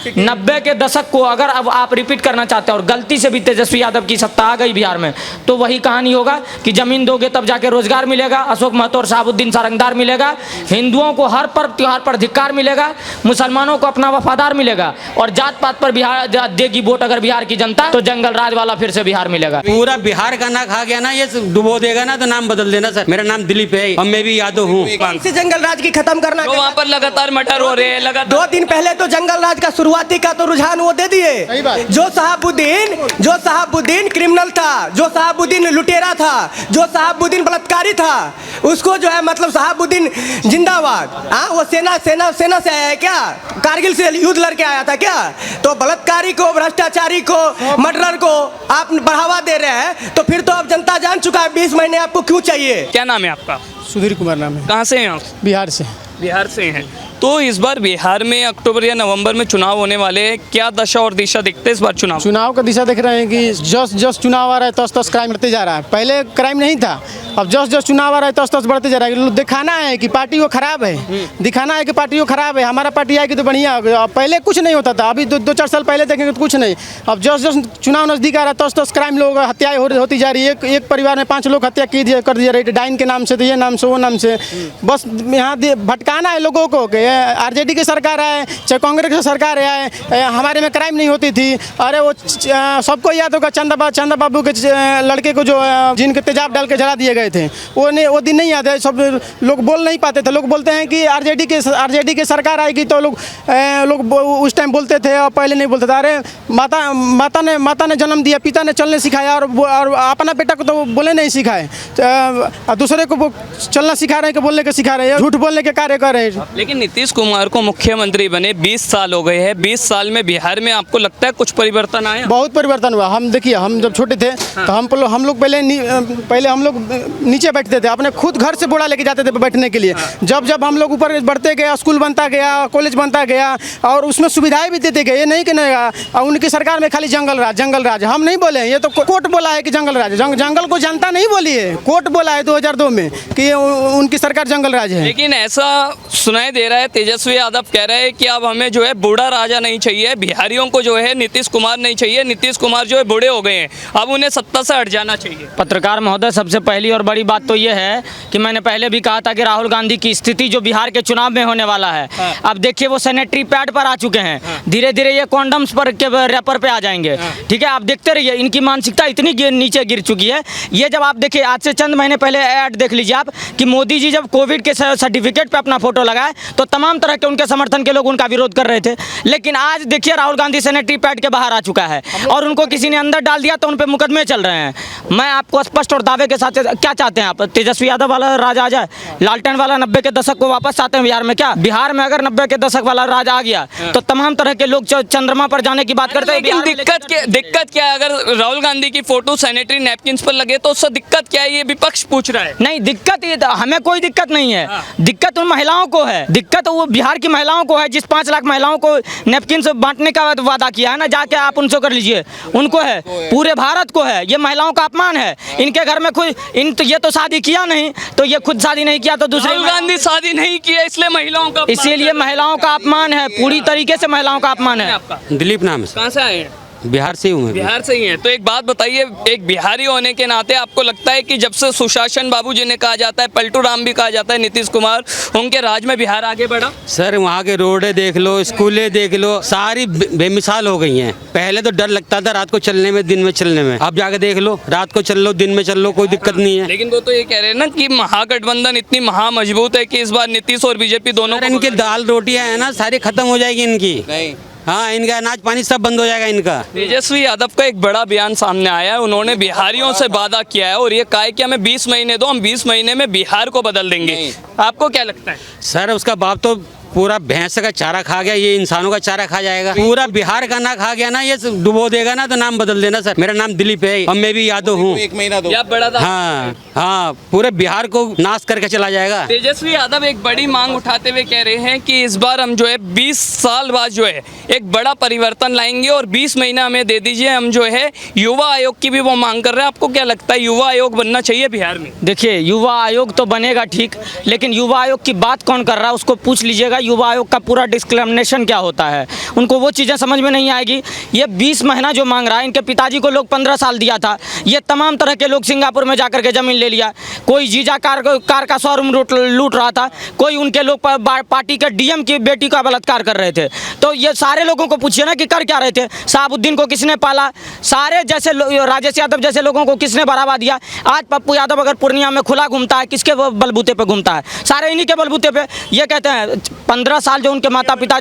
90 के दशक को अगर अब आप रिपीट करना चाहते हैं और गलती से भी तेजस्वी यादव की सत्ता आ गई बिहार में, तो वही कहानी होगा कि जमीन दोगे तब जाके रोजगार मिलेगा, अशोक महतो और शहाबुद्दीन सारंगदार मिलेगा, हिंदुओं को हर पर्व त्योहार पर धिक्कार मिलेगा, मुसलमानों को अपना वफादार मिलेगा, और जात पात पर बिहार देगी वोट अगर बिहार की जनता, तो जंगल राज वाला फिर से बिहार मिलेगा। पूरा बिहार का ना खा गया ना, ये डुबो देगा ना तो नाम बदल देना सर। मेरा नाम दिलीप है और मैं भी यादव हूँ। इसी जंगल राज की खत्म करना, तो वहाँ पर लगातार मर्डर हो रहे हैं लगातार। 2 दिन पहले तो जंगल राज का शुरुआती का तो रुझान वो दे दिए। जो शहाबुद्दीन क्रिमिनल था, जो शहाबुद्दीन लुटेरा था, जो शहाबुद्दीन बलात्कारी था, उसको जो है मतलब शहाबुद्दीन जिंदाबाद। वो सेना से आया है क्या? कारगिल से युद्ध लड़के आया था क्या? तो बलात्कारी को, भ्रष्टाचारी को, मर्डरर को आप बढ़ावा दे रहे हैं, तो फिर तो अब जनता जान चुका है 20 महीने आपको क्यों चाहिए। क्या नाम है आपका? सुधीर कुमार नाम है। कहाँ से हैं आप? बिहार से। बिहार से हैं। तो इस बार बिहार में अक्टूबर या नवंबर में चुनाव होने वाले हैं, क्या दशा और दिशा दिखते हैं इस बार चुनाव का दिशा देख रहे हैं कि जस चुनाव आ रहा है तस क्राइम बढ़ते जा रहा है। पहले क्राइम नहीं था, अब जस चुनाव आ रहा है तस बढ़ते जा रहा है। दिखाना है कि पार्टी को खराब है, दिखाना है कि पार्टी को खराब है, हमारा पार्टी आएगी तो बढ़िया होगा। पहले कुछ नहीं होता था, अभी 2-4 साल पहले देखेंगे तो कुछ नहीं। अब जस चुनाव नजदीक आ रहा है तस क्राइम लोग हत्याएं होती जा रही है। एक परिवार में 5 लोग हत्या कर दिया रही है, डाइन के नाम से, तो ये नाम से वो नाम से। बस यहाँ भटकाना है लोगों को। आरजेडी की सरकार आए चाहे कांग्रेस की सरकार आए, हमारे में क्राइम नहीं होती थी। अरे वो सबको याद होगा चंदा बाबू के लड़के को जो जिनके तेजाब डाल के जला दिए गए थे, वो दिन नहीं याद है। सब लोग बोल नहीं पाते थे। लोग बोलते हैं कि आरजेडी की सरकार आएगी तो लोग उस टाइम बोलते थे और पहले नहीं बोलते थे। अरे माता ने जन्म दिया, पिता ने चलने सिखाया, और अपना बेटा को तो बोले नहीं सिखाए, दूसरे को चलना सिखा रहे हैं कि बोलने के सिखा रहे हैं, झूठ बोलने के कार्य कर रहे हैं। लेकिन नीतीश कुमार को मुख्यमंत्री बने 20 साल हो गए हैं। 20 साल में बिहार में आपको लगता है कुछ परिवर्तन आया? बहुत परिवर्तन हुआ। हम देखिए, हम जब छोटे थे तो हम लोग पहले हम लोग नीचे बैठते थे, अपने खुद घर से बोरा लेके जाते थे बैठने के लिए। जब हम लोग ऊपर बढ़ते गया, स्कूल बनता गया, कॉलेज बनता गया, और उसमें सुविधाएं भी देते गए। ये नहीं कि नहीं, उनकी सरकार में खाली जंगल राज हम नहीं बोले, ये तो कोर्ट बोला है कि जंगल राज। जंगल को जनता नहीं बोली है, कोर्ट बोला है 2002 में कि उनकी सरकार जंगल राज है। लेकिन ऐसा सुनाई दे रहा है, तेजस्वी यादव कह रहे हैं कि अब हमें जो है बूढ़ा राजा नहीं चाहिए, बिहारियों को जो है नीतीश कुमार नहीं चाहिए। नीतीश कुमार जो है बूढ़े हो गए हैं, अब उन्हें सत्ता से हट जाना चाहिए। पत्रकार महोदय, सबसे पहली और बड़ी बात तो ये है कि मैंने पहले भी कहा था कि राहुल गांधी की स्थिति जो बिहार के चुनाव में होने वाला है, अब देखिए वो सैनिटरी पैड पर आ चुके हैं, धीरे धीरे ये कॉन्डम्स पर के रैपर पे आ जाएंगे। ठीक है, आप देखते रहिए, इनकी मानसिकता इतनी नीचे गिर चुकी है। ये जब आप देखिए, आज से चंद महीने पहले ऐड देख लीजिए आप कि मोदी जी जब कोविड के सर्टिफिकेट पे अपना फोटो लगाए तो तमाम तरह के उनके समर्थन के लोग उनका विरोध कर रहे थे। लेकिन आज देखिए राहुल गांधी सैनिटरी पैड के बाहर आ चुका है और उनको किसी ने अंदर डाल दिया तो उन पे मुकदमे चल रहे हैं। मैं आपको स्पष्ट और दावे के साथ, क्या चाहते हैं आप? तेजस्वी यादव वाला राज आ जाए, लालटेन वाला 90 के दशक को वापस आते हैं बिहार में? क्या बिहार में अगर 90 के दशक वाला राज आ गया तो तमाम तरह के लोग चंद्रमा पर जाने की बात करते हैं। दिक्कत क्या है? अगर राहुल गांधी की फोटो सैनिटरी नैपकिन पर लगे तो उससे दिक्कत क्या है? ये विपक्ष पूछ रहा है। नहीं, दिक्कत ये हमें कोई दिक्कत नहीं है। दिक्कत उन महिलाओं को है, दिक्कत वो बिहार की महिलाओं को है जिस 5 लाख महिलाओं को नैपकिन से बांटने का वादा किया है ना, जाके आप उनसे कर लीजिए। उनको है, पूरे भारत को है। ये महिलाओं का अपमान है। इनके घर में खुद ये तो शादी किया नहीं, तो ये खुद शादी नहीं किया तो दूसरे राहुल गांधी शादी नहीं किया, इसलिए महिलाओं का, इसीलिए महिलाओं का अपमान है, पूरी तरीके से महिलाओं का अपमान है। दिलीप नाम है। कहाँ से आए हैं? बिहार से हूँ। बिहार से ही है। तो एक बात बताइए, एक बिहारी होने के नाते आपको लगता है कि जब से सुशासन बाबू जी ने कहा जाता है, पलटू राम भी कहा जाता है, नीतीश कुमार, उनके राज में बिहार आगे बढ़ा? सर, वहाँ के रोडें देख लो, स्कूलें देख लो, सारी बेमिसाल हो गई हैं। पहले तो डर लगता था रात को चलने में, दिन में चलने में। अब जाके देख लो, रात को चल लो, दिन में चल लो, कोई दिक्कत नहीं है। लेकिन वो तो ये कह रहे हैं ना कि महागठबंधन इतनी महामजबूत है कि इस बार नीतीश और बीजेपी दोनों, इनकी दाल रोटियाँ है ना, सारी खत्म हो जाएगी इनकी। नहीं, हाँ, इनका अनाज पानी सब बंद हो जाएगा इनका। तेजस्वी यादव का एक बड़ा बयान सामने आया है। उन्होंने बिहारियों से वादा किया है और ये कहा है कि हमें 20 महीने दो, हम 20 महीने में बिहार को बदल देंगे। आपको क्या लगता है? सर, उसका बाप तो पूरा भैंस का चारा खा गया, ये इंसानों का चारा खा जाएगा। पूरा बिहार का ना खा गया ना, ये डुबो देगा ना तो नाम बदल देना सर। मेरा नाम दिलीप है और मैं भी यादव हूँ। 1 महीना दो। बड़ा था। हाँ, पूरे बिहार को नाश करके चला जाएगा। तेजस्वी यादव एक बड़ी मांग उठाते हुए कह रहे हैं कि इस बार हम जो है 20 साल बाद जो है एक बड़ा परिवर्तन लाएंगे और 20 महीना हमें दे दीजिए। हम जो है युवा आयोग की भी वो मांग कर रहे हैं। आपको क्या लगता है, युवा आयोग बनना चाहिए बिहार में? देखिए, युवा आयोग तो बनेगा ठीक, लेकिन युवा आयोग की बात कौन कर रहा है उसको पूछ लीजिएगा। युवा आयोग का पूरा डिस्क्रिमिनेशन क्या होता है, उनको वो चीज़ें समझ में नहीं आएगी। ये 20 महीना जो मांग रहा है, इनके पिताजी को लोग 15 साल दिया था, ये तमाम तरह के लोग सिंगापुर में जाकर के ज़मीन ले लिया, कोई जीजा कार का शोरूम लूट रहा था, कोई उनके लोग पार्टी के डीएम की बेटी का बलात्कार कर रहे थे। तो ये सारे लोगों को पूछिए ना कि कर क्या रहे थे। शहाबुद्दीन को किसने पाला, सारे जैसे राजेश यादव जैसे लोगों को किसने बढ़ावा दिया। आज पप्पू यादव अगर पूर्णिया में खुला घूमता है, किसके बलबूते पे घूमता है, सारे इन्हीं के बलबूते पे। ये कहते हैं 15 साल जो उनके माता पिता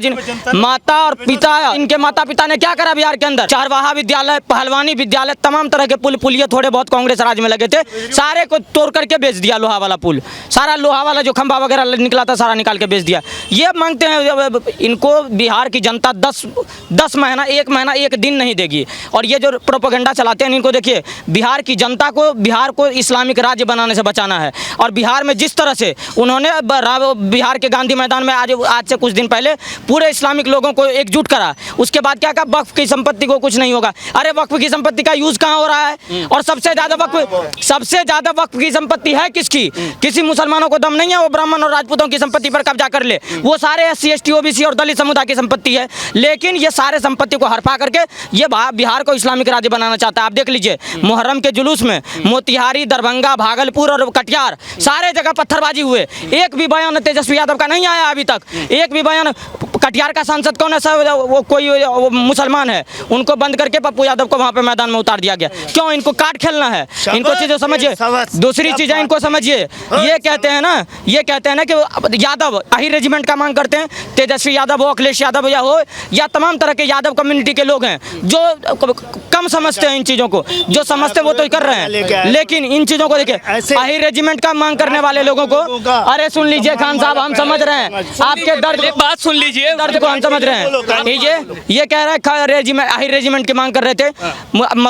इनके माता पिता ने क्या करा बिहार के अंदर, चारवाहा विद्यालय, पहलवानी विद्यालय, तमाम तरह के पुलिये थोड़े बहुत कांग्रेस राज में लगे थे, सारे को तोड़ करके बेच दिया। लोहा वाला पुल, सारा लोहा वाला जो खंभा वगैरह निकला था, सारा निकाल के बेच दिया। ये मांगते हैं, इनको बिहार की जनता 10 महीना, 1 महीना, 1 दिन नहीं देगी। और ये जो प्रोपेगेंडा चलाते हैं, इनको देखिए, बिहार की जनता को, बिहार को इस्लामिक राज्य बनाने से बचाना है। और बिहार में जिस तरह से उन्होंने बिहार के गांधी मैदान में आज से कुछ दिन पहले पूरे इस्लामिक लोगों को एकजुट करा, उसके बाद क्या कहा, वक्फ की संपत्ति को कुछ नहीं होगा। अरे वक्फ की संपत्ति का यूज कहाँ हो रहा है? और सबसे ज्यादा वक्फ की संपत्ति है किसकी? किसी मुसलमानों को दम नहीं है वो ब्राह्मण और राजपूतों की संपत्ति पर कब्जा कर ले। वो सारे SC ST OBC और दलित समुदाय की संपत्ति है। लेकिन ये सारे संपत्ति को हड़पा करके ये बिहार को इस्लामिक राज्य बनाना चाहता है। आप देख लीजिए, मुहर्रम के जुलूस में मोतिहारी, दरभंगा, भागलपुर और कटिहार सारे जगह पत्थरबाजी हुए। एक भी बयान तेजस्वी यादव का नहीं आया अभी तक। एक भी बयान, कटिहार का सांसद कौन है? वो कोई मुसलमान है, उनको बंद करके पप्पू यादव को वहां पे मैदान में उतार दिया गया। क्यों? इनको काट खेलना है। इनको चीजें समझिए। दूसरी चीजें इनको समझिए, ये कहते हैं ना कि यादव अहिर रेजिमेंट का मांग करते हैं। तेजस्वी यादव हो, अखिलेश यादव या तमाम तरह के यादव कम्युनिटी के लोग हैं जो कम समझते हैं इन चीजों को, जो समझते हैं वो तो कर रहे हैं। लेकिन इन चीजों को देखिए, अहिर रेजिमेंट का मांग करने वाले लोगों को, अरे सुन लीजिए खान साहब, हम समझ रहे हैं आपके दर्द, बात सुन लीजिए, दर्द को हम समझ रहे हैं। ये कह रहा है अहिर रेजिमेंट की मांग कर रहे थे।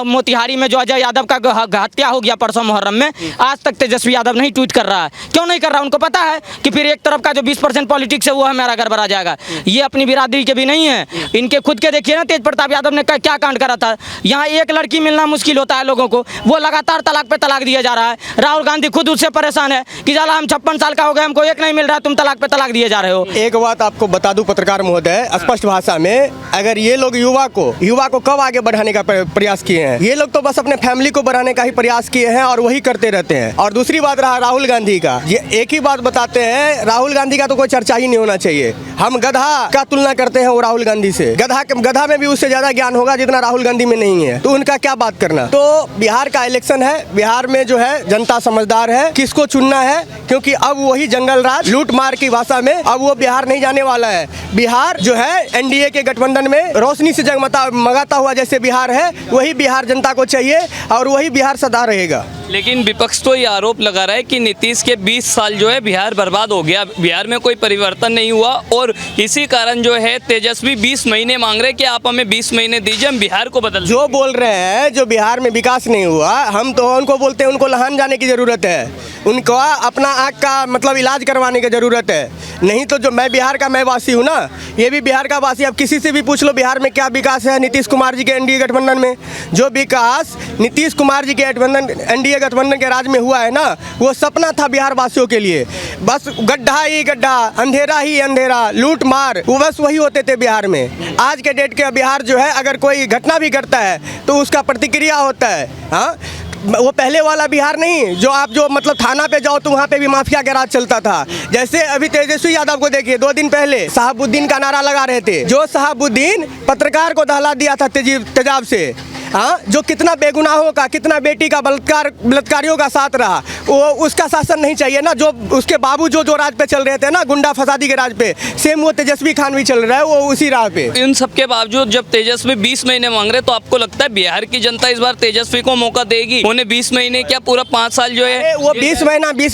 मोतिहारी में जो अजय यादव का हत्या हो गया परसों मुहर्रम में, आज तक तेजस्वी यादव नहीं ट्वीट कर रहा है। क्यों नहीं कर रहा? उनको पता है कि फिर एक तरफ का जो 20% पॉलिटिक्स है वो हमारा गड़बड़ा जाएगा। ये अपनी बिरादरी के भी नहीं है, इनके खुद के देखिए ना, तेज प्रताप यादव ने क्या कांड करा था। यहाँ एक लड़की मिलना मुश्किल होता है लोगों को, वो लगातार तलाक पे तलाक दिया जा रहा है। राहुल गांधी खुद उससे परेशान है कि जाला हम 56 साल का हो गए, हमको एक नहीं मिल रहा, तुम तलाक पे तलाक दिए जा रहे हो। एक बात आपको बता दूं पत्रकार महोदय, स्पष्ट भाषा में, अगर ये लोग युवा को कब आगे बढ़ाने का प्रयास किए हैं? ये लोग तो बस अपने फैमिली को बढ़ाने का ही प्रयास किए हैं और वही करते रहते हैं। और दूसरी बात रहा राहुल गांधी का, ये एक ही बात बताते हैं, राहुल गांधी का तो कोई चर्चा ही नहीं होना चाहिए। हम गधा का तुलना करते हैं वो राहुल गांधी से। गधा में भी उससे ज्यादा ज्ञान होगा जितना राहुल गांधी में नहीं है, तो उनका क्या बात करना। तो बिहार का इलेक्शन है, बिहार में जो है जनता समझदार है, किसको चुनना है, क्योंकि अब वही जंगल राज, लूट मार की भाषा में अब वो बिहार नहीं जाने वाला है। बिहार जो है NDA के गठबंधन में रोशनी से जगमगाता हुआ जैसे बिहार है, वही बिहार जनता को चाहिए और वही बिहार सदा रहेगा। लेकिन विपक्ष तो ये आरोप लगा रहा है कि नीतीश के 20 साल जो है बिहार बर्बाद हो गया, बिहार में कोई परिवर्तन नहीं हुआ और इसी कारण जो है तेजस्वी 20 महीने मांग रहे कि आप हमें 20 महीने दीजिए, हम बिहार को बदल। जो बोल रहे हैं जो बिहार में विकास नहीं हुआ, हम तो उनको बोलते हैं उनको लहान जाने की ज़रूरत है, उनको अपना आँख का मतलब इलाज करवाने की ज़रूरत है। नहीं तो जो मैं बिहार का मैं वासी हूँ ना, ये भी बिहार का वासी, अब किसी से भी पूछ लो बिहार में क्या विकास है नीतीश कुमार जी के NDA गठबंधन में। जो विकास नीतीश कुमार जी के NDA गठबंधन के राज में हुआ है ना, वो सपना था बिहार वासियों के लिए। बस गड्ढा ही गड्ढा, अंधेरा ही अंधेरा, लूट मार, वो बस वही होते थे बिहार में। आज के डेट के बिहार जो है, अगर कोई घटना भी घटता है तो उसका प्रतिक्रिया होता है। हाँ, वो पहले वाला बिहार नहीं जो आप जो मतलब थाना पे जाओ तो वहाँ पे भी माफिया के राज चलता था। जैसे अभी तेजस्वी यादव को देखिए, 2 दिन पहले शहाबुद्दीन का नारा लगा रहे थे, जो शहाबुद्दीन पत्रकार को दहला दिया था तेजाब से। हाँ, जो कितना बेगुनाहों का, कितना बेटी का बलात्कारियों का साथ रहा, वो उसका शासन नहीं चाहिए ना। जो उसके बाबू जो राज पे चल रहे थे ना, गुंडा फसादी के राज पे, सेम वो तेजस्वी खान भी चल रहा है, वो उसी राह पे। इन सबके बावजूद जब तेजस्वी 20 महीने मांग रहे, तो आपको लगता है बिहार की जनता इस बार तेजस्वी को मौका देगी? उन्हें 20 महीने क्या पूरा 5 साल जो है वो 20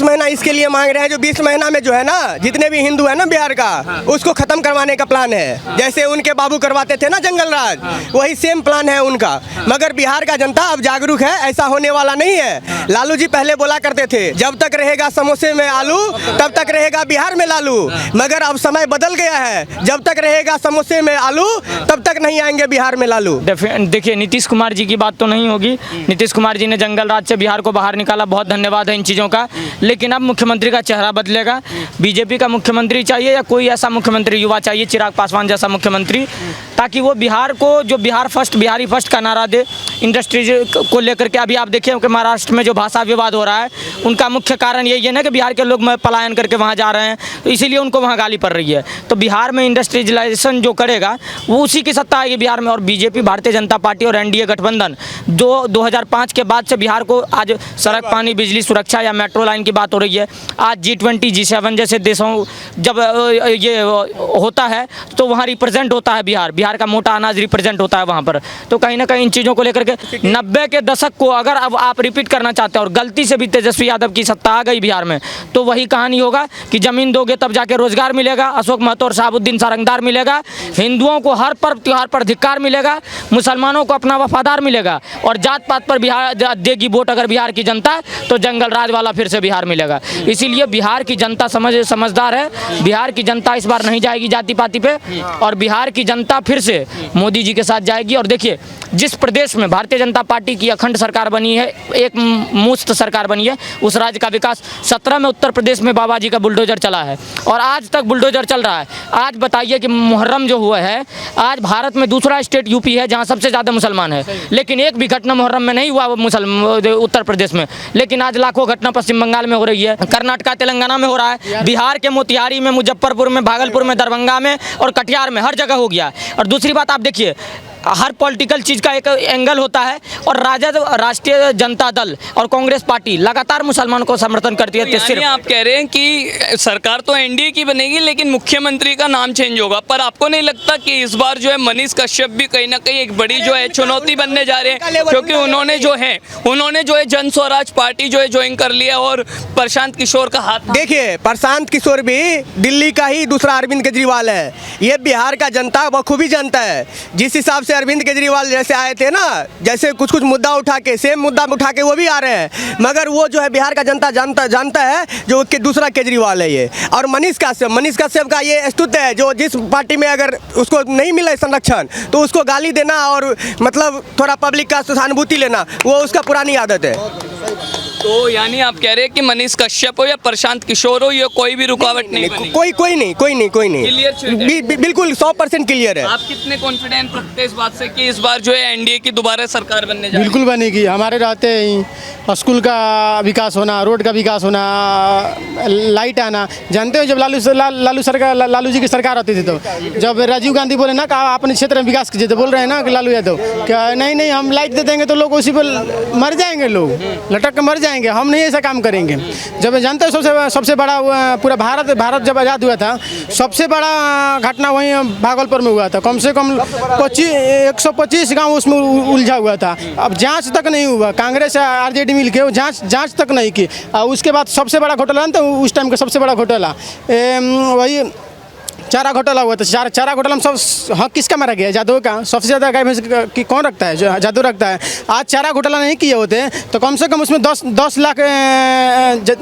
महीना इसके लिए मांग रहे हैं, जो 20 महीना में जो है ना, जितने भी हिंदू है ना बिहार का, उसको खत्म करवाने का प्लान है। जैसे उनके बाबू करवाते थे ना जंगल राज, वही सेम प्लान है उनका। मगर बिहार का जनता अब जागरूक है, ऐसा होने वाला नहीं है। लालू जी पहले बोला करते थे जब तक रहेगा समोसे में आलू तब तक रहेगा बिहार में लालू, मगर अब समय बदल गया है, जब तक रहेगा समोसे में आलू तब तक नहीं आएंगे बिहार में लालू। देखिए नीतीश कुमार जी की बात तो नहीं होगी, नीतीश कुमार जी ने जंगल राज से बिहार को बाहर निकाला, बहुत धन्यवाद है इन चीज़ों का, लेकिन अब मुख्यमंत्री का चेहरा बदलेगा। बीजेपी का मुख्यमंत्री चाहिए या कोई ऐसा मुख्यमंत्री युवा चाहिए, चिराग पासवान जैसा मुख्यमंत्री, ताकि वो बिहार को जो बिहार फर्स्ट बिहारी फर्स्ट का नारा दे इंडस्ट्रीज को लेकर के। अभी आप देखिए कि महाराष्ट्र में जो भाषा विवाद हो रहा है उनका मुख्य कारण यही है ना कि बिहार के लोग पलायन करके वहाँ जा रहे हैं, तो इसीलिए उनको वहाँ गाली पड़ रही है। तो बिहार में इंडस्ट्रियलाइजेशन जो करेगा वो उसी की सत्ता आएगी बिहार में। और बीजेपी भारतीय जनता पार्टी और एनडीए गठबंधन 2005 के बाद से बिहार को आज सड़क पानी बिजली सुरक्षा या मेट्रो लाइन की बात हो रही है। आज G20 G7 जैसे देशों जब ये होता है तो वहाँ रिप्रेजेंट होता है बिहार का मोटा अनाज रिप्रेजेंट होता है वहाँ पर। तो कहीं ना कहीं इन चीज़ों को लेकर के 90 के दशक को अगर अब आप रिपीट करना चाहते हैं और गलती से भी तेजस्वी यादव की सत्ता आ गई बिहार में तो वही कहानी होगा कि ज़मीन दोगे तब जाके रोजगार मिलेगा, अशोक महतो और शहाबुद्दीन सारंगदार मिलेगा, हिंदुओं को हर पर्व त्यौहार पर धिक्कार मिलेगा, मुसलमानों को अपना वफादार मिलेगा, और जात पात पर बिहार देगी वोट अगर बिहार की जनता तो जंगल राज वाला फिर से बिहार मिलेगा। इसीलिए बिहार की जनता समझदार है, बिहार की जनता इस बार नहीं जाएगी जाति पाति पे, और बिहार की जनता फिर से मोदी जी के साथ जाएगी। और देखिए जिस प्रदेश में भारतीय जनता पार्टी की अखंड सरकार बनी है, एक मुश्त सरकार बनी है, उस राज्य का विकास 17 में उत्तर प्रदेश में बाबा जी का बुलडोजर चला है और आज तक बुलडोजर चल रहा है। आज बताइए कि मुहर्रम जो हुआ है, आज भारत में दूसरा स्टेट यूपी है जहां सबसे ज़्यादा मुसलमान है, लेकिन एक भी घटना मुहर्रम में नहीं हुआ उत्तर प्रदेश में, लेकिन आज लाखों घटना पश्चिम बंगाल में हो रही है, कर्नाटका तेलंगाना में हो रहा है, बिहार के मोतिहारी में, मुजफ्फरपुर में, भागलपुर में, दरभंगा में और कटिहार में, हर जगह हो गया। और दूसरी बात आप देखिए हर पॉलिटिकल चीज़ का एक एंगल होता है, और राष्ट्रीय जनता दल और कांग्रेस पार्टी लगातार मुसलमानों को समर्थन करती है। तो आप कह रहे हैं कि सरकार तो एनडीए की बनेगी लेकिन मुख्यमंत्री का नाम चेंज होगा, पर आपको नहीं लगता कि इस बार जो है मनीष कश्यप भी कहीं ना कहीं एक बड़ी जो है चुनौती बनने जा रहे हैं, क्योंकि उन्होंने जो है जन स्वराज पार्टी जो है ज्वाइन कर लिया और प्रशांत किशोर का हाथ। देखिए प्रशांत किशोर भी दिल्ली का ही दूसरा अरविंद केजरीवाल है, ये बिहार का जनता बखूबी जानता है। जिस हिसाब से अरविंद केजरीवाल जैसे आए थे ना, जैसे कुछ मुद्दा उठा के सेम मुद्दा उठा के वो भी आ रहे हैं, मगर वो जो है बिहार का जनता जानता है जो कि दूसरा केजरीवाल है ये। और मनीष कश्यप का ये स्तुत्य है, जो जिस पार्टी में अगर उसको नहीं मिले संरक्षण तो उसको गाली देना और मतलब थोड़ा पब्लिक का सहानुभूति लेना, वो उसका पुरानी आदत है। तो यानी आप कह रहे हैं कि मनीष कश्यप हो या प्रशांत किशोर हो, ये कोई भी रुकावट नहीं बनेगी? कोई नहीं, बिल्कुल 100% क्लियर है। आप कितने कॉन्फिडेंट रखते हैं इस बात से कि इस बार जो है एनडीए की दोबारा सरकार बनने जा रही है? बिल्कुल बनेगी, हमारे रहते ही स्कूल का विकास होना, रोड का विकास होना, लाइट आना। जानते हो जब लालू जी की सरकार आती थी तो जब राजीव गांधी बोले ना कि अपने क्षेत्र में विकास कीजिए, तो बोल रहे हैं ना कि लालू यादव क्या नहीं हम लाइट दे देंगे तो लोग उसी पर मर जाएंगे, लोग लटक के मर जाएंगे, हम नहीं ऐसा काम करेंगे। जब जानते हो सबसे बड़ा पूरा भारत जब आज़ाद हुआ था, सबसे बड़ा घटना वहीं भागलपुर में हुआ था, कम से कम 125 गाँव उसमें उलझा हुआ था। अब जांच तक नहीं हुआ, कांग्रेस आरजेडी मिल के जांच तक नहीं की। उसके बाद सबसे बड़ा घोटाला तो उस टाइम का सबसे बड़ा घोटाला वही चारा घोटाला हुआ था। चारा घोटाला में सब हक किसका मारा गया? जादव का। सबसे ज़्यादा गाय भैंस की कौन रखता है? जादव रखता है। आज चारा घोटाला नहीं किए होते तो कम से कम उसमें 10 लाख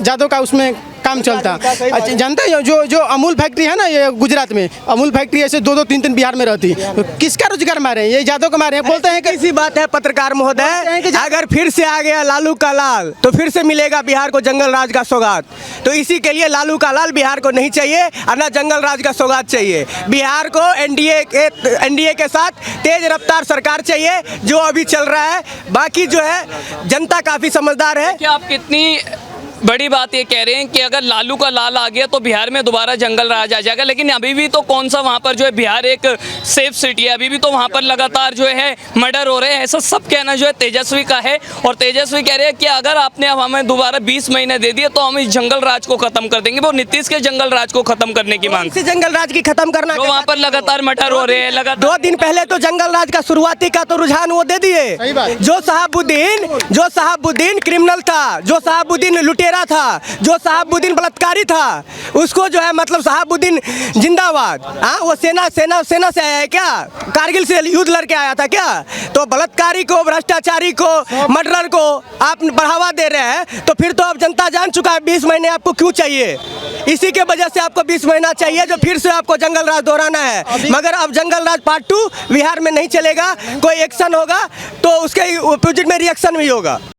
जादव का उसमें काम चलता। अच्छा जानते हैं जो अमूल फैक्ट्री है ना ये गुजरात में, अमूल फैक्ट्री ऐसे 2-2 3-3 बिहार में रहती, तो किसका रोजगार मारे? ये जादव को मारे। बोलते हैं कि इसी बात है पत्रकार महोदय, अगर फिर से आ गया लालू का लाल तो फिर से मिलेगा बिहार को जंगल राज का सौगात। तो इसी के लिए लालू का लाल बिहार को नहीं चाहिए और ना जंगल राज का सौगात चाहिए। बिहार को एनडीए के साथ तेज रफ्तार सरकार चाहिए जो अभी चल रहा है। बाकी जो है जनता काफी समझदार है। क्या आप कितनी बड़ी बात ये कह रहे हैं कि अगर लालू का लाल आ गया तो बिहार में दोबारा जंगल राज आ जाएगा, लेकिन अभी भी तो कौन सा वहाँ पर जो है बिहार एक सेफ सिटी है, अभी भी तो वहाँ पर लगातार जो है मर्डर हो रहे हैं। ऐसा सब कहना जो है तेजस्वी का है, और तेजस्वी कह रहे हैं कि अगर आपने हमें दोबारा 20 महीने दे दिए तो हम इस जंगल राज को खत्म कर देंगे। वो नीतीश के जंगल राज को खत्म करने की मांग से जंगल राज की खत्म करना, तो वहाँ पर लगातार मर्डर हो रहे हैं। लगातार 2 दिन पहले तो जंगल राज का शुरुआती का तो रुझान वो दे दिए। जो शहाबुद्दीन क्रिमिनल था, जो शहाबुद्दीन लुटेरा लुटेरा था, जो शहाबुद्दीन बलात्कारी था, उसको जो है मतलब शहाबुद्दीन जिंदाबाद। हाँ, वो सेना से आया है क्या? कारगिल से युद्ध लड़के आया था क्या? तो बलात्कारी को, भ्रष्टाचारी को, मर्डरर को आप बढ़ावा दे रहे हैं, तो फिर तो अब जनता जान चुका है 20 महीने आपको क्यों चाहिए। इसी के वजह से आपको 20 महीना चाहिए, जो फिर से आपको जंगल राज दोहराना है। मगर अब जंगल राज पार्ट 2 बिहार में नहीं चलेगा। कोई एक्शन होगा तो उसके अपोजिट में रिएक्शन भी होगा।